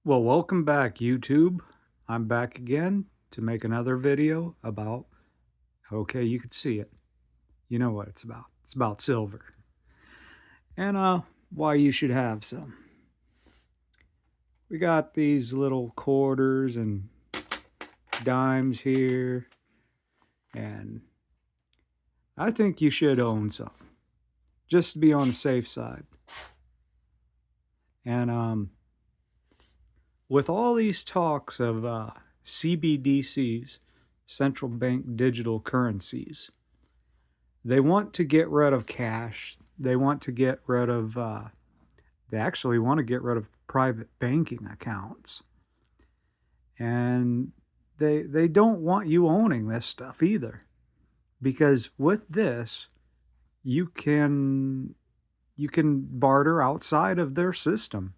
Well, welcome back, YouTube. I'm back again to make another video about, okay, you can see it. You know what it's about. It's about silver. And why you should have some. We got these little quarters and dimes here, and I think you should own some, just to be on the safe side. And with all these talks of CBDCs, central bank digital currencies, they want to get rid of cash. They want to get rid of, they actually want to get rid of private banking accounts. And they don't want you owning this stuff either. Because with this, you can barter outside of their system.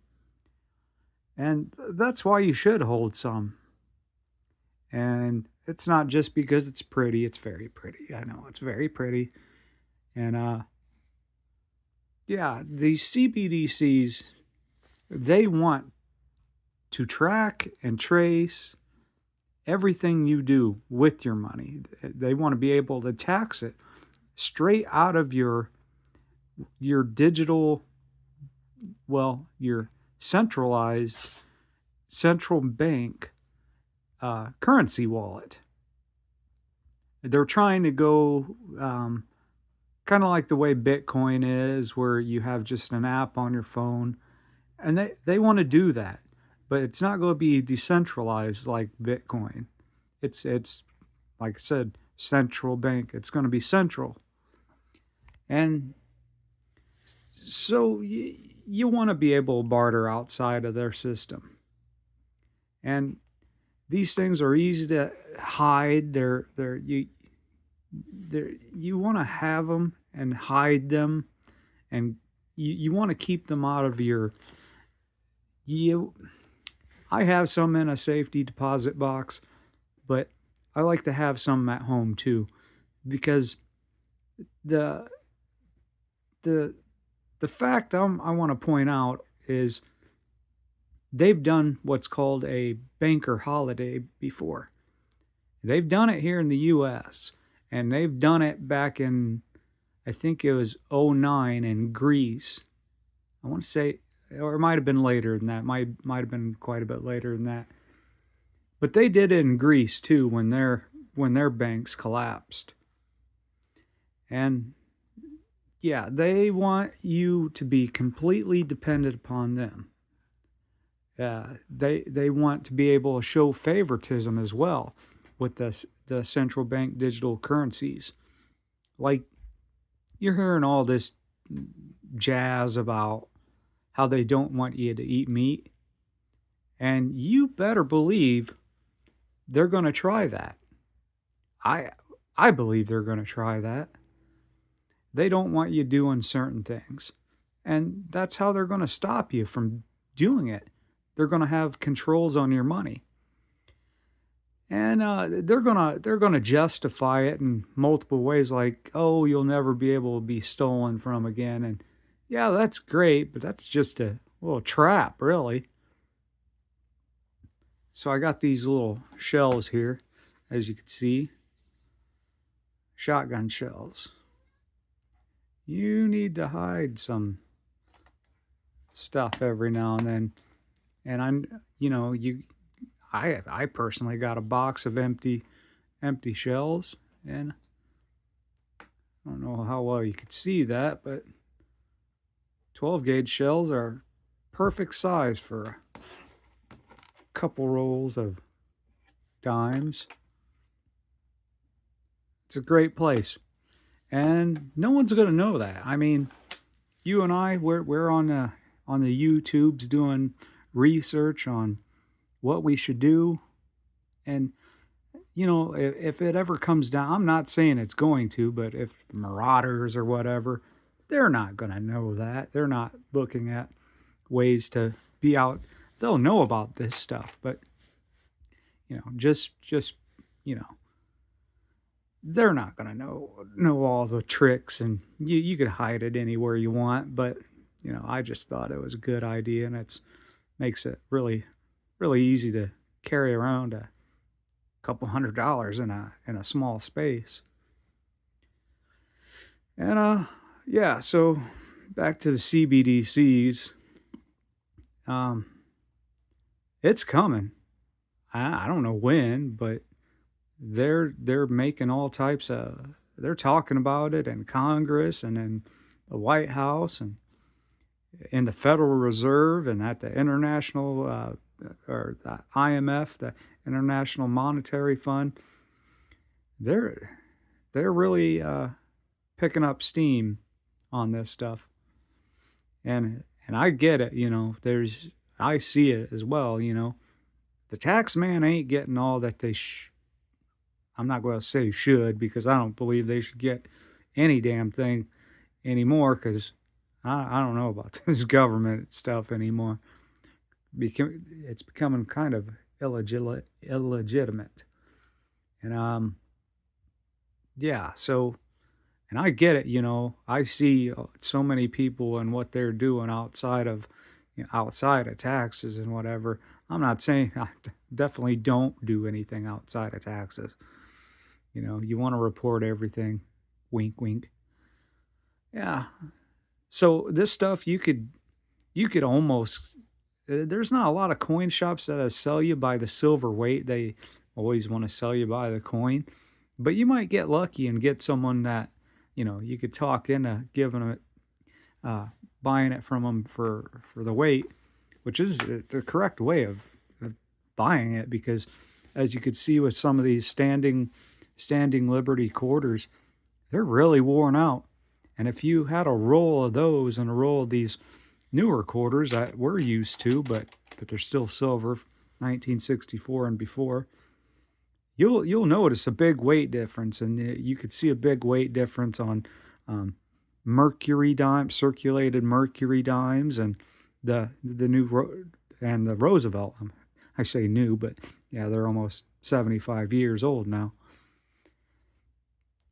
And that's why you should hold some. And it's not just because it's pretty, it's very pretty. I know it's very pretty. And yeah, these CBDCs, they want to track and trace everything you do with your money. They want to be able to tax it straight out of your digital, well, your centralized central bank currency wallet. They're trying to go kind of like the way Bitcoin is, where you have just an app on your phone. And they want to do that, but it's not going to be decentralized like Bitcoin. It's like I said, central bank. It's going to be central. And so you want to be able to barter outside of their system. And these things are easy to hide. You want to have them and hide them, and you want to keep them out of your. I have some in a safety deposit box, but I like to have some at home too, because the the the fact I want to point out is they've done what's called a banker holiday before. They've done it here in the US, and they've done it back in, I think it was '09 in Greece. I want to say, or it might have been later than that. Might have been quite a bit later than that. But they did it in Greece too when their banks collapsed. And yeah, they want you to be completely dependent upon them. They want to be able to show favoritism as well with the central bank digital currencies. Like, you're hearing all this jazz about how they don't want you to eat meat, and you better believe they're going to try that. I believe they're going to try that. They don't want you doing certain things, and that's how they're going to stop you from doing it. They're going to have controls on your money, and they're gonna justify it in multiple ways, like, oh, you'll never be able to be stolen from again. And yeah, that's great, but that's just a little trap, really. So I got these little shells here, as you can see, shotgun shells. You need to hide some stuff every now and then. And I personally got a box of empty shells, and I don't know how well you could see that, but 12 gauge shells are perfect size for a couple rolls of dimes. It's a great place, and no one's going to know that. I mean, you and I, we're on the YouTubes doing research on what we should do. And if it ever comes down, I'm not saying it's going to, but if marauders or whatever, they're not going to know that. They're not looking at ways to be out. They'll know about this stuff, but just they're not going to know all the tricks, and you could hide it anywhere you want. But I just thought it was a good idea, and it makes it really really easy to carry around a couple $100 in a small space. And yeah, so back to the CBDCs. Um, it's coming. I don't know when, but they're making all types of, they're talking about it in Congress and in the White House and in the Federal Reserve and at the international or the IMF, the International Monetary Fund. They're they're really picking up steam on this stuff, and I get it. There's I see it as well. The tax man ain't getting all that they I'm not going to say should, because I don't believe they should get any damn thing anymore, because I don't know about this government stuff anymore. It's becoming kind of illegitimate. And yeah, so, and I get it, I see so many people and what they're doing outside of taxes and whatever. I'm not saying I definitely don't do anything outside of taxes. You want to report everything. Wink, wink. Yeah. So this stuff you could almost there's not a lot of coin shops that sell you by the silver weight. They always want to sell you by the coin, but you might get lucky and get someone that you could talk into giving it, buying it from them for the weight, which is the correct way of buying it, because as you could see with some of these standing Liberty quarters, they're really worn out. And if you had a roll of those and a roll of these newer quarters that we're used to, but they're still silver, 1964 and before, you'll notice a big weight difference, and you could see a big weight difference on mercury dimes, circulated mercury dimes, and the and the Roosevelt. I say new, but yeah, they're almost 75 years old now.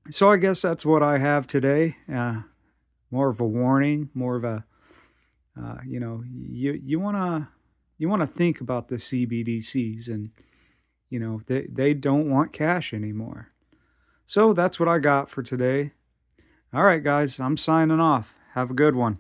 So I guess that's what I have today. More of a warning, more of a you want to think about the CBDCs, and they don't want cash anymore. So that's what I got for today. All right, guys, I'm signing off. Have a good one.